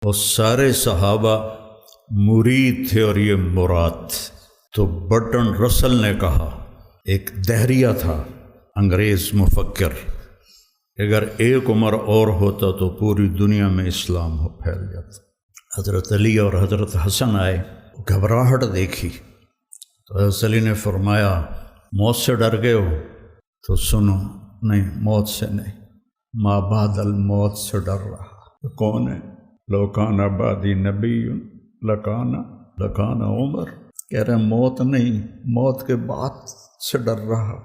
وہ سارے صحابہ مرید تھے اور یہ مراد تھے۔ تو برٹن رسل نے کہا، ایک دہریہ تھا انگریز مفکر، اگر ایک عمر اور ہوتا تو پوری دنیا میں اسلام پھیل جاتا۔ حضرت علی اور حضرت حسن آئے، گھبراہٹ دیکھی تو حضرت علی نے فرمایا موت سے ڈر گئے ہو؟ تو سنو، نہیں موت سے نہیں، ما بعد الموت سے ڈر رہا۔ کون ہے؟ لو کان بعدی نبی لکان عمر، کہہ رہے موت نہیں، موت کے بعد سے ڈر رہا۔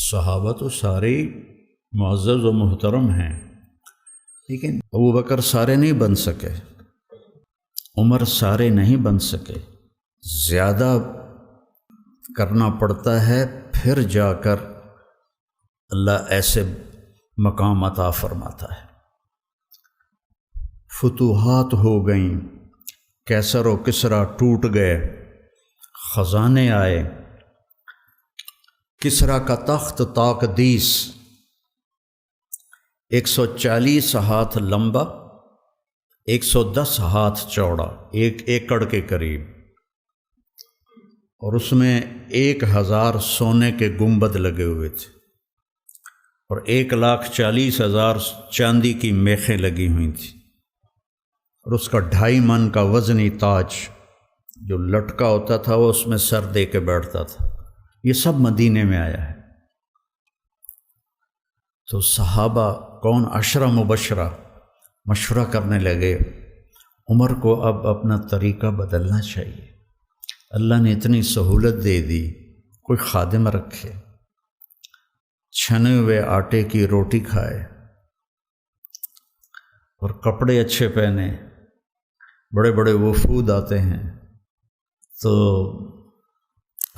صحابہ تو سارے معزز و محترم ہیں، لیکن ابو بکر سارے نہیں بن سکے، عمر سارے نہیں بن سکے، زیادہ کرنا پڑتا ہے، پھر جا کر اللہ ایسے مقام عطا فرماتا ہے۔ فتوحات ہو گئیں، کیسر و کسریٰ ٹوٹ گئے، خزانے آئے، کسریٰ کا تخت تاقدیس 140 ہاتھ لمبا، 110 ہاتھ چوڑا، 1 ایکڑ کے قریب، اور اس میں 1000 سونے کے گنبد لگے ہوئے تھے اور 1,40,000 چاندی کی میخیں لگی ہوئی تھیں، اور اس کا 2.5 من کا وزنی تاج جو لٹکا ہوتا تھا وہ اس میں سر دے کے بیٹھتا تھا۔ یہ سب مدینے میں آیا ہے۔ تو صحابہ کون 10 مبشرہ مشورہ کرنے لگے، عمر کو اب اپنا طریقہ بدلنا چاہیے، اللہ نے اتنی سہولت دے دی، کوئی خادم رکھے، چھنے ہوئے آٹے کی روٹی کھائے اور کپڑے اچھے پہنے، بڑے بڑے وفود آتے ہیں۔ تو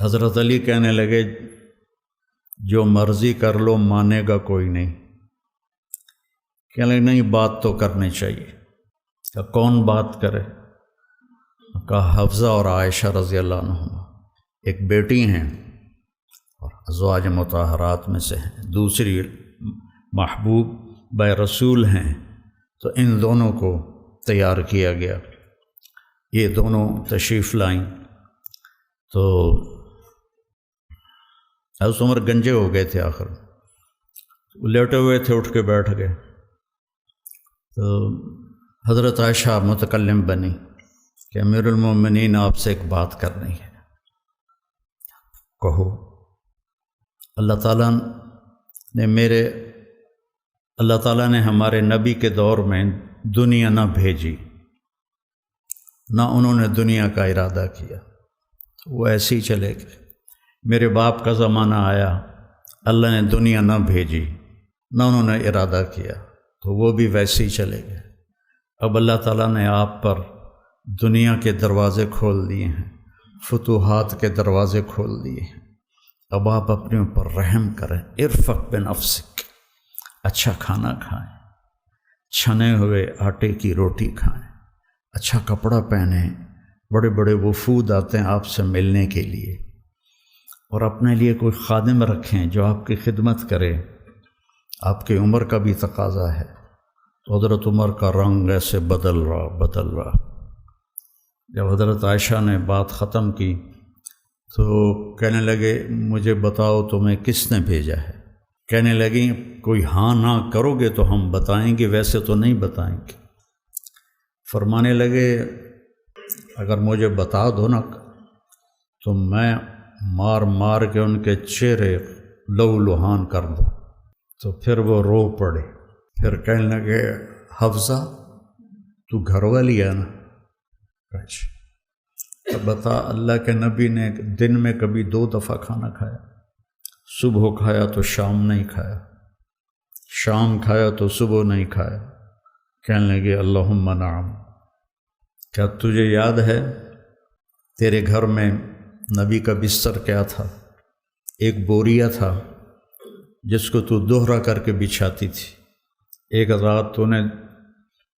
حضرت علی کہنے لگے جو مرضی کر لو، مانے گا کوئی نہیں۔ کہنے لگے نہیں، بات تو کرنی چاہیے۔ کہ کون بات کرے؟ کہا حفصہ اور عائشہ رضی اللہ عنہما، ایک بیٹی ہیں اور ازواج مطہرات میں سے ہیں، دوسری محبوب بے رسول ہیں، تو ان دونوں کو تیار کیا گیا۔ یہ دونوں تشریف لائیں تو حضرت عمر گنجے ہو گئے تھے، آخر لیٹے ہوئے تھے، اٹھ کے بیٹھ گئے۔ تو حضرت عائشہ متکلم بنی کہ امیر المومنین آپ سے ایک بات کرنی ہے۔ کہو۔ اللہ تعالیٰ نے ہمارے نبی کے دور میں دنیا نہ بھیجی، نہ انہوں نے دنیا کا ارادہ کیا، وہ ایسے ہی چلے گئے۔ میرے باپ کا زمانہ آیا، اللہ نے دنیا نہ بھیجی، نہ انہوں نے ارادہ کیا، تو وہ بھی ویسے ہی چلے گئے۔ اب اللہ تعالیٰ نے آپ پر دنیا کے دروازے کھول دیے ہیں، فتوحات کے دروازے کھول دیے ہیں، اب آپ اپنے اوپر رحم کریں۔ ارفق بنفسک، اچھا کھانا کھائیں، چھنے ہوئے آٹے کی روٹی کھائیں، اچھا کپڑا پہنیں، بڑے بڑے وفود آتے ہیں آپ سے ملنے کے لیے، اور اپنے لیے کوئی خادم رکھیں جو آپ کی خدمت کرے۔ آپ کی عمر کا بھی تقاضا ہے۔ تو حضرت عمر کا رنگ ایسے بدل رہا۔ جب حضرت عائشہ نے بات ختم کی تو کہنے لگے مجھے بتاؤ تمہیں کس نے بھیجا ہے؟ کہنے لگیں کوئی ہاں نہ کرو گے تو ہم بتائیں گے، ویسے تو نہیں بتائیں گے۔ فرمانے لگے اگر مجھے بتا دو نا تو میں مار مار کے ان کے چہرے لہو لہان کر دوں۔ تو پھر وہ رو پڑے، پھر کہنے لگے حفصہ تو گھر والی ہے نا؟ اچھا بتا، اللہ کے نبی نے دن میں کبھی 2 دفعہ کھانا کھایا؟ صبح کھایا تو شام نہیں کھایا، شام کھایا تو صبح نہیں کھایا۔ کہنے لگے اللہم نعم۔ کیا تجھے یاد ہے تیرے گھر میں نبی کا بستر کیا تھا؟ ایک بوریا تھا جس کو تو دوہرا کر کے بچھاتی تھی، ایک رات تو نے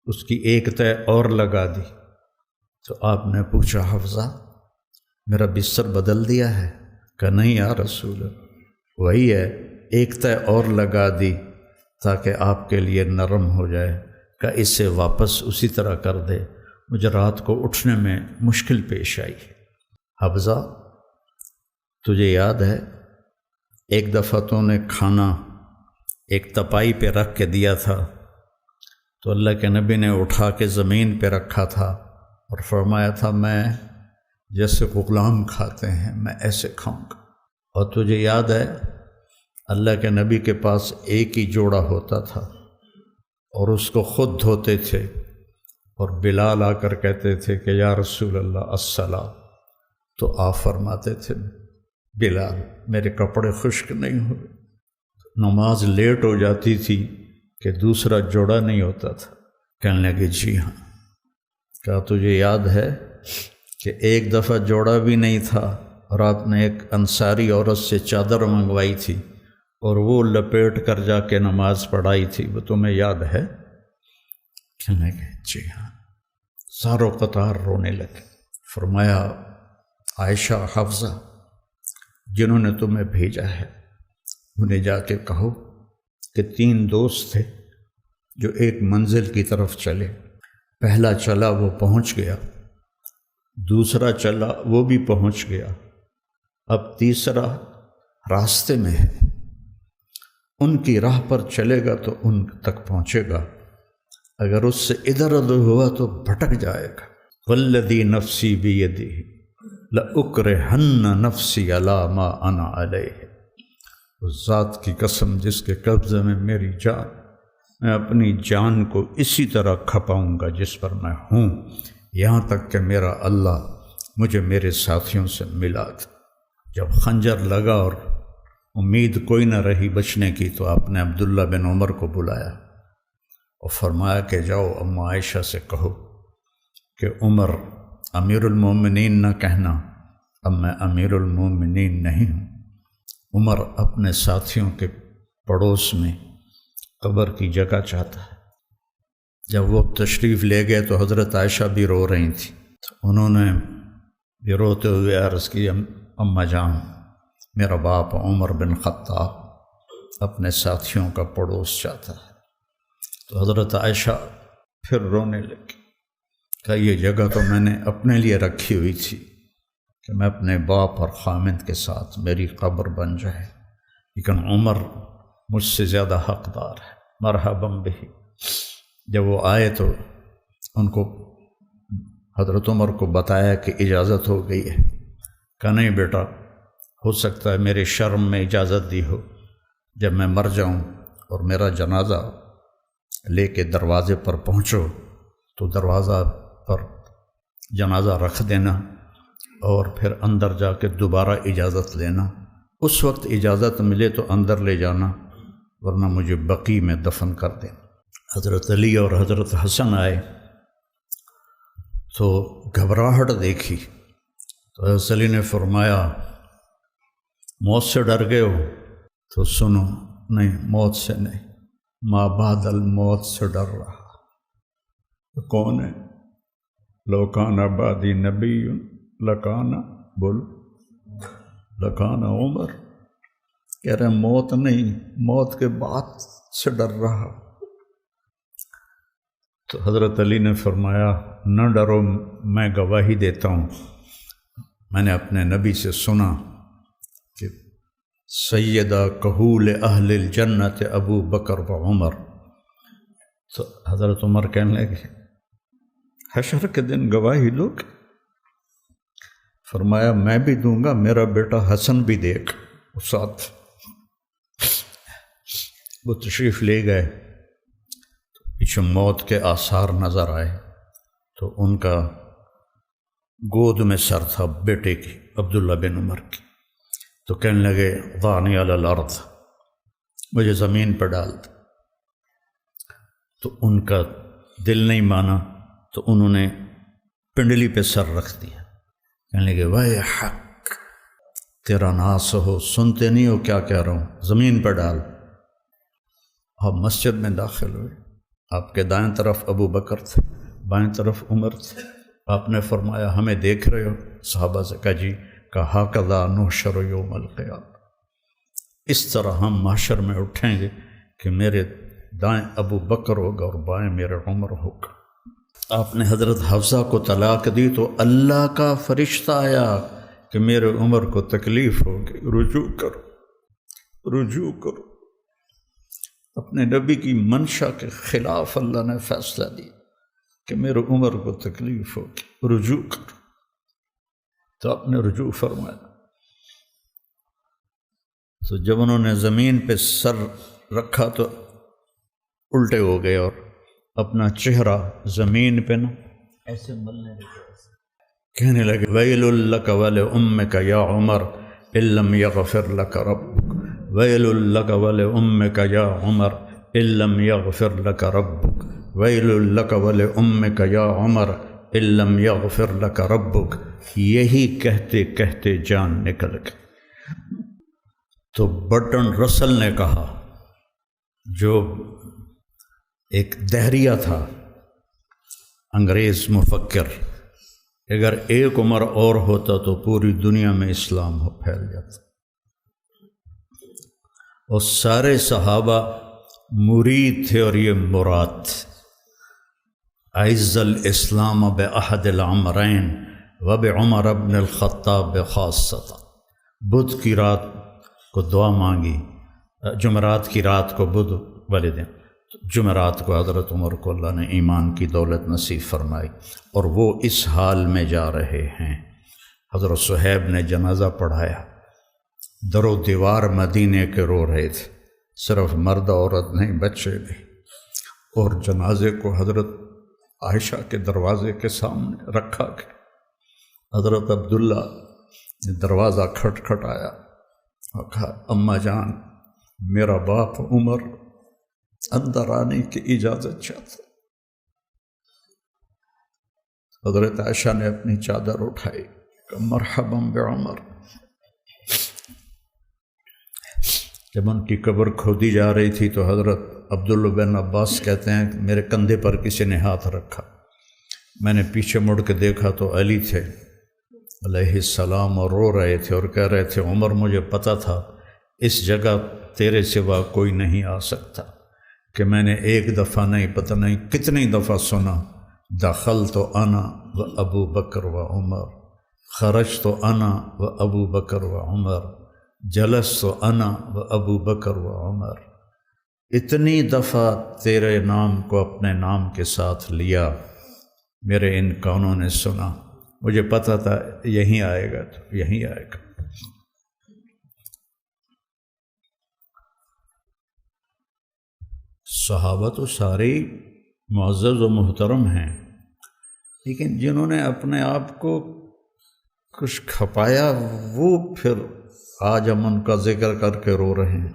اس کی ایک تہ اور لگا دی۔ تو آپ نے پوچھا حفصہ میرا بستر بدل دیا ہے؟ کہ نہیں یا رسول اللہ، وہی ہے، ایک تہ اور لگا دی تاکہ آپ کے لیے نرم ہو جائے، کہ اس سے واپس اسی طرح کر دے، مجھے رات کو اٹھنے میں مشکل پیش آئی۔ حفصہ تجھے یاد ہے ایک دفعہ تو نے کھانا ایک تپائی پہ رکھ کے دیا تھا، تو اللہ کے نبی نے اٹھا کے زمین پہ رکھا تھا اور فرمایا تھا میں جیسے غلام کھاتے ہیں میں ایسے کھاؤں گا۔ اور تجھے یاد ہے اللہ کے نبی کے پاس ایک ہی جوڑا ہوتا تھا اور اس کو خود دھوتے تھے، اور بلال آ کر کہتے تھے کہ یا رسول اللہ الصلاۃ، تو آپ فرماتے تھے بلال میرے کپڑے خشک نہیں ہوئے، نماز لیٹ ہو جاتی تھی کہ دوسرا جوڑا نہیں ہوتا تھا۔ کہنے لگے جی ہاں۔ کہا تجھے یاد ہے کہ ایک دفعہ جوڑا بھی نہیں تھا اور آپ نے ایک انصاری عورت سے چادر منگوائی تھی اور وہ لپیٹ کر جا کے نماز پڑھائی تھی، وہ تمہیں یاد ہے؟ کہنے لگے جی ہاں۔ ساروں قطار رونے لگے۔ فرمایا عائشہ، حفصہ جنہوں نے تمہیں بھیجا ہے انہیں جا کے کہو کہ 3 دوست تھے جو ایک منزل کی طرف چلے، پہلا چلا وہ پہنچ گیا، دوسرا چلا وہ بھی پہنچ گیا، اب تیسرا راستے میں ہے، ان کی راہ پر چلے گا تو ان تک پہنچے گا، اگر اس سے ادھر ادھر ہوا تو بھٹک جائے گا۔ والذی نفسی بیدہ لأکرہن نفسی علی ما انا علیہ، اس ذات کی قسم جس کے قبضے میں میری جان، میں اپنی جان کو اسی طرح کھپاؤں گا جس پر میں ہوں، یہاں تک کہ میرا اللہ مجھے میرے ساتھیوں سے ملا دے۔ جب خنجر لگا اور امید کوئی نہ رہی بچنے کی، تو آپ نے عبداللہ بن عمر کو بلایا اور فرمایا کہ جاؤ اماں عائشہ سے کہو کہ عمر امیر المومنین نہ کہنا، اب میں امیر المومنین نہیں ہوں۔ عمر اپنے ساتھیوں کے پڑوس میں قبر کی جگہ چاہتا ہے۔ جب وہ تشریف لے گئے تو حضرت عائشہ بھی رو رہی تھی، تو انہوں نے بھی روتے ہوئے عرض کی اماں جان، میرا باپ عمر بن خطاب اپنے ساتھیوں کا پڑوس چاہتا ہے۔ تو حضرت عائشہ پھر رونے لگی کہ یہ جگہ تو میں نے اپنے لیے رکھی ہوئی تھی کہ میں اپنے باپ اور خامد کے ساتھ میری قبر بن جائے، لیکن عمر مجھ سے زیادہ حقدار ہے، مرحبا بہ۔ جب وہ آئے تو ان کو حضرت عمر کو بتایا کہ اجازت ہو گئی ہے۔ کہا نہیں بیٹا، ہو سکتا ہے میرے شرم میں اجازت دی ہو، جب میں مر جاؤں اور میرا جنازہ لے کے دروازے پر پہنچو تو دروازہ پر جنازہ رکھ دینا اور پھر اندر جا کے دوبارہ اجازت لینا، اس وقت اجازت ملے تو اندر لے جانا، ورنہ مجھے بقیع میں دفن کر دینا۔ حضرت علی اور حضرت حسن آئے تو گھبراہٹ دیکھی، تو حضرت علی نے فرمایا موت سے ڈر گئے ہو؟ تو سنو، نہیں موت سے نہیں، ما بعد الموت سے ڈر رہا۔ کون ہے؟ لو کان بعدی نبی لکان، بول لکان عمر۔ کہہ رہے موت نہیں، موت کے بعد سے ڈر رہا۔ تو حضرت علی نے فرمایا نہ ڈرو، میں گواہی دیتا ہوں، میں نے اپنے نبی سے سنا کہ سیدہ کہول اہل الجنت ابو بکر و عمر۔ تو حضرت عمر کہنے لگے حشر کے دن گواہی دو؟ فرمایا میں بھی دوں گا، میرا بیٹا حسن بھی دیکھ ساتھ۔ وہ تشریف لے گئے، پیچھے موت کے آثار نظر آئے، تو ان کا گود میں سر تھا بیٹے کی، عبداللہ بن عمر کی۔ تو کہنے لگے ضعنی علی الارض، مجھے زمین پر ڈال دے۔ تو ان کا دل نہیں مانا، تو انہوں نے پنڈلی پہ سر رکھ دیا۔ کہنے لگے وے حق، تیرا ناس ہو، سنتے نہیں ہو کیا کہہ رہا ہوں، زمین پر ڈال۔ آپ مسجد میں داخل ہوئے، آپ کے دائیں طرف ابو بکر تھے، بائیں طرف عمر تھے۔ آپ نے فرمایا ہمیں دیکھ رہے ہو؟ صحابہ سے کہا جی۔ کہا کذا نحشر یوم القیامہ، اس طرح ہم محشر میں اٹھیں گے کہ میرے دائیں ابو بکر ہوگا اور بائیں میرے عمر ہوگا۔ آپ نے حضرت حفصہ کو طلاق دی تو اللہ کا فرشتہ آیا کہ میرے عمر کو تکلیف ہوگی، رجوع کرو رجوع کرو۔ اپنے نبی کی منشا کے خلاف اللہ نے فیصلہ دیا کہ میرے عمر کو تکلیف ہوگی، رجوع کرو، تو آپ نے رجوع فرمایا۔ تو جب انہوں نے زمین پہ سر رکھا تو الٹے ہو گئے اور اپنا چہرہ زمین پہ نہ ایسے ملنے لگے، کہنے لگے ویل لک ولامک یا عمر ان لم یغفر لک ربک، ویل لک ولامک یا عمر ان لم یغفر لک ربک، ویل لک ولامک یا عمر ان لم یغفر لک ربک۔ یہی کہتے کہتے جان نکل گئی۔ تو برٹن رسل نے کہا، جو ایک دہریہ تھا، انگریز مفکر، اگر ایک عمر اور ہوتا تو پوری دنیا میں اسلام پھیل جاتا، اور سارے صحابہ مرید تھے اور یہ مراد تھے۔ اعز الاسلام باحد العمرین وبعمر بن الخطاب خاصۃ۔ بدھ کی رات کو دعا مانگی، جمعرات کی رات کو بدھ والے دن، جمعرات کو حضرت عمر کو اللہ نے ایمان کی دولت نصیب فرمائی، اور وہ اس حال میں جا رہے ہیں۔ حضرت صہیب نے جنازہ پڑھایا، در و دیوار مدینے کے رو رہے تھے، صرف مرد عورت نہیں، بچے بھی، اور جنازے کو حضرت عائشہ کے دروازے کے سامنے رکھا گیا۔ حضرت عبداللہ نے دروازہ کھٹکھٹایا اور کہا اماں جان، میرا باپ عمر اندر آنے کی اجازت چاہتا۔ حضرت عائشہ نے اپنی چادر اٹھائی کہ مرحبا بعمر۔ جب ان کی قبر کھودی جا رہی تھی تو حضرت عبداللہ بن عباس کہتے ہیں کہ میرے کندھے پر کسی نے ہاتھ رکھا، میں نے پیچھے مڑ کے دیکھا تو علی تھے علیہ السلام، اور رو رہے تھے اور کہہ رہے تھے عمر مجھے پتہ تھا اس جگہ تیرے سوا کوئی نہیں آ سکتا، کہ میں نے ایک دفعہ نہیں، پتہ نہیں کتنی دفعہ سنا، دخل تو انا و ابو بکر و عمر، خرج تو انا و ابو بکر و عمر، جلس تو انا و ابو بکر و عمر۔ اتنی دفعہ تیرے نام کو اپنے نام کے ساتھ لیا، میرے ان کانوں نے سنا، مجھے پتہ تھا یہیں آئے گا تو یہیں آئے گا۔ صحابہ تو سارے معزز و محترم ہیں، لیکن جنہوں نے اپنے آپ کو کچھ کھپایا وہ پھر آج ہم ان کا ذکر کر کے رو رہے ہیں۔